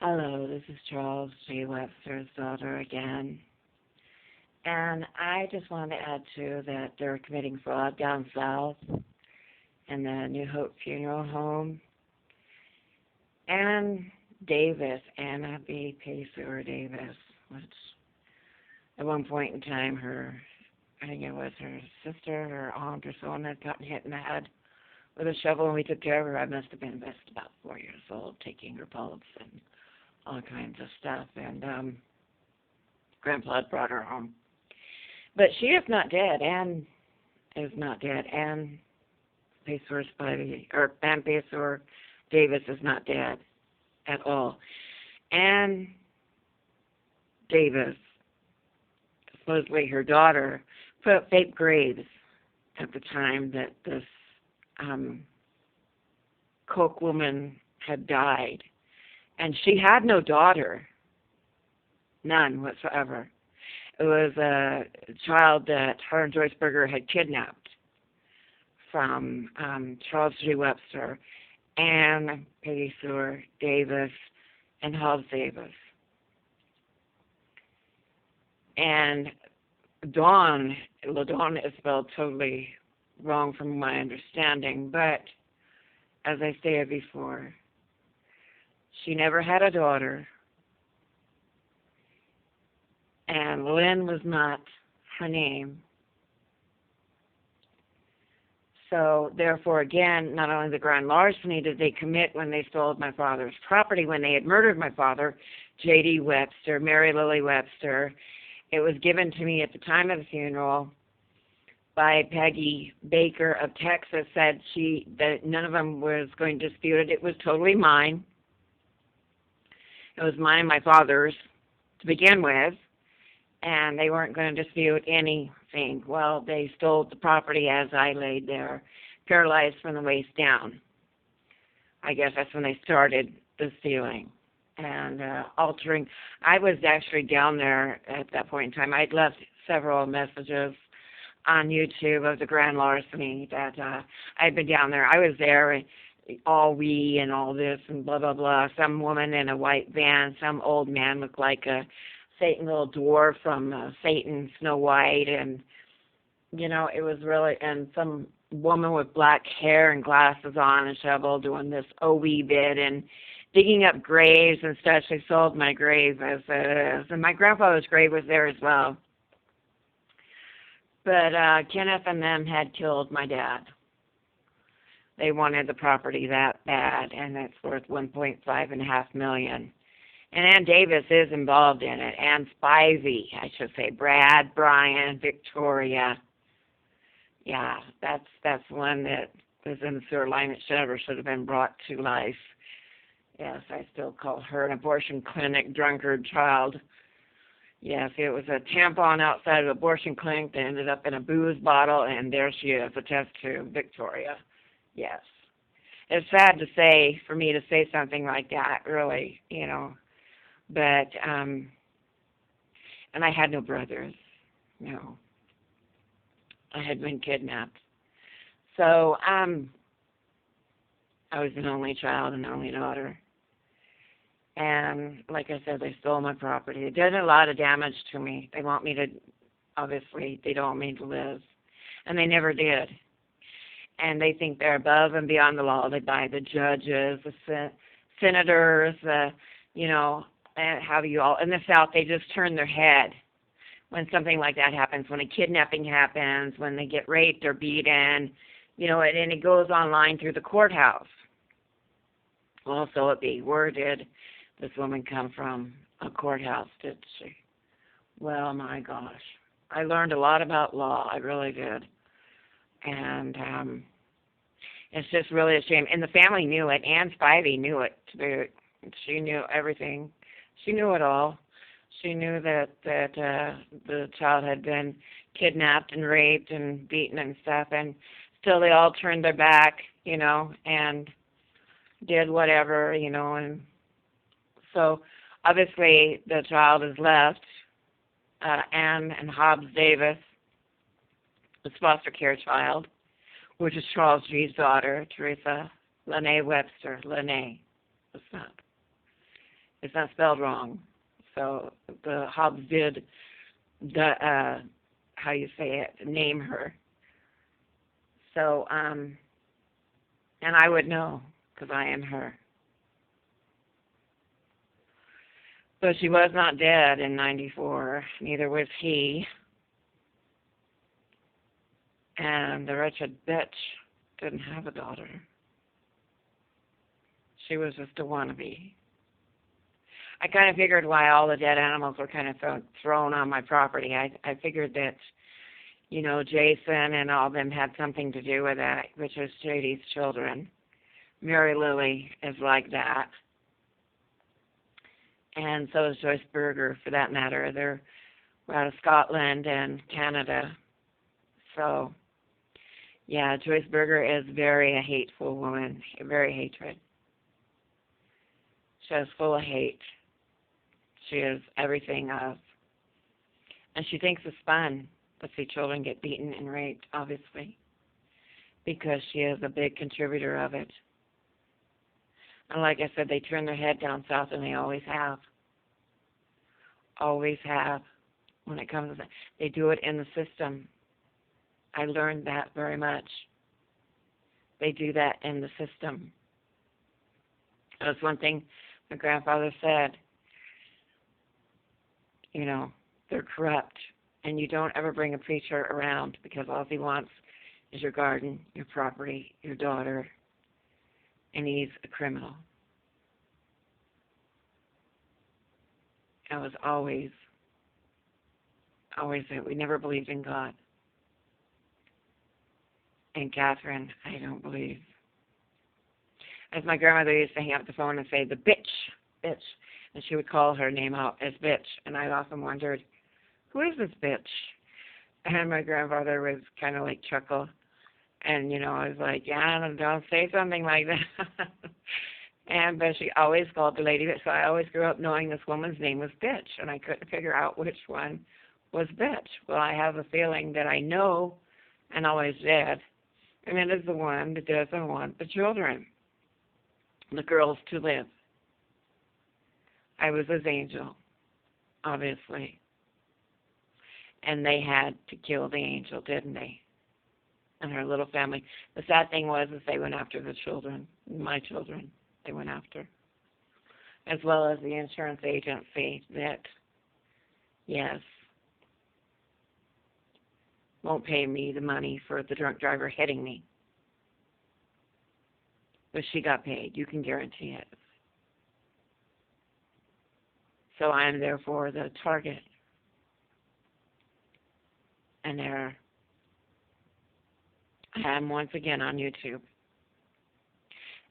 Hello, this is Charles G. Webster's daughter again. And I just wanted to add too that they're committing fraud down south in the New Hope Funeral Home. And Davis, Anna B. Pacer Davis, which at one point in time I think it was her sister, her aunt or someone had gotten hit in the head with a shovel and we took care of her. I must have been just about 4 years old, taking her pulse and all kinds of stuff. And Grandpa had brought her home. But she is not dead. Anne is not dead. Anne Pacer Davis is not dead at all. Anne Davis, supposedly her daughter, put up fake graves at the time that this Koch woman had died. And she had no daughter, none whatsoever. It was a child that her and Joyce Berger had kidnapped from Charles G. Webster, Anne Pacer Davis, and Hobbs Davis. And Dawn is spelled totally wrong from my understanding, but as I stated before, she never had a daughter, and Lynn was not her name. So, therefore, again, not only the grand larceny did they commit when they stole my father's property, when they had murdered my father, J.D. Webster, Mary Lily Webster. It was given to me at the time of the funeral by Peggy Baker of Texas, said that none of them was going to dispute it. It was totally mine. It was mine and my father's to begin with, and they weren't going to dispute anything. Well, they stole the property as I laid there, paralyzed from the waist down. I guess that's when they started the stealing and altering. I was actually down there at that point in time. I'd left several messages on YouTube of the grand larceny that I'd been down there. I was there, all we and all this and blah, blah, blah. Some woman in a white van, some old man looked like a Satan little dwarf from Satan, Snow White, and, it was really, and some woman with black hair and glasses on and shovel doing this wee bit and digging up graves and stuff. She sold my grave as and my grandfather's grave was there as well. But Kenneth and them had killed my dad. They wanted the property that bad, and it's worth $1.5 million. And Ann Davis is involved in it. Ann Spivey, I should say. Brad, Brian, Victoria. Yeah, that's one that was in the sewer line that should have been brought to life. Yes, I still call her an abortion clinic drunkard child. Yes, it was a tampon outside of the abortion clinic that ended up in a booze bottle, and there she is, a test tube, Victoria. Yes. It's sad to say, for me to say something like that, really, But, and I had no brothers, no. I had been kidnapped. So, I was an only child, an only daughter. And like I said, they stole my property. They did a lot of damage to me. They want me to, obviously, they don't want me to live. And they never did. And they think they're above and beyond the law. They buy the judges, the senators, and how you all. In the South, they just turn their head when something like that happens, when a kidnapping happens, when they get raped or beaten, and it goes online through the courthouse. Also, where did this woman come from? A courthouse, did she? Well, my gosh. I learned a lot about law. I really did. And it's just really a shame. And the family knew it. Ann Spivey knew it. She knew everything. She knew it all. She knew that the child had been kidnapped and raped and beaten and stuff. And still they all turned their back, and did whatever, and so obviously the child is left, Ann and Hobbs Davis, the foster care child, which is Charles G's daughter, Teresa Lene Webster. Lene, what's up? It's not spelled wrong. So the Hobbs did the how you say it, name her. So and I would know because I am her. But she was not dead in '94. Neither was he. And the wretched bitch didn't have a daughter. She was just a wannabe. I kind of figured why all the dead animals were kind of thrown on my property. I figured that, you know, Jason and all of them had something to do with that, which was JD's children. Mary Lily is like that. And so is Joyce Berger, for that matter. They're out of Scotland and Canada. So, yeah, Joyce Berger is very a hateful woman, very hatred. She's full of hate. She is everything of. And she thinks it's fun to see children get beaten and raped, obviously, because she is a big contributor of it. And like I said, they turn their head down south, and they always have. Always have. When it comes to that, they do it in the system. I learned that very much. They do that in the system. That's one thing my grandfather said. You know, they're corrupt. And you don't ever bring a preacher around because all he wants is your garden, your property, your daughter, and he's a criminal. That was always it. We never believed in God. And Catherine, I don't believe. As my grandmother used to hang up the phone and say, the bitch, and she would call her name out as bitch, and I often wondered, who is this bitch? And my grandfather was kind of like chuckle, and, you know, I was like, yeah, don't say something like that. But she always called the lady bitch, so I always grew up knowing this woman's name was bitch, and I couldn't figure out which one was bitch. Well, I have a feeling that I know, and always did, and it is the one that doesn't want the children, the girls, to live. I was his angel, obviously. And they had to kill the angel, didn't they? And her little family. The sad thing was they went after the children, my children, they went after. As well as the insurance agency that, yes, won't pay me the money for the drunk driver hitting me. But she got paid, you can guarantee it. So I am therefore the target. And there I am once again on YouTube.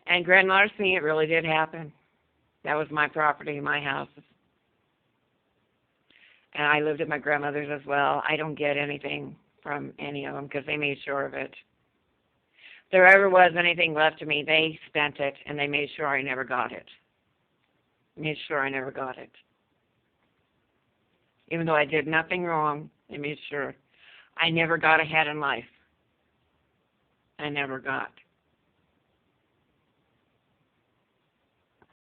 And grand larceny, it really did happen. That was my property, my house. And I lived at my grandmother's as well. I don't get anything from any of them because they made sure of it. If there ever was anything left to me, they spent it, and they made sure I never got it. Made sure I never got it. Even though I did nothing wrong, they made sure I never got ahead in life. I never got.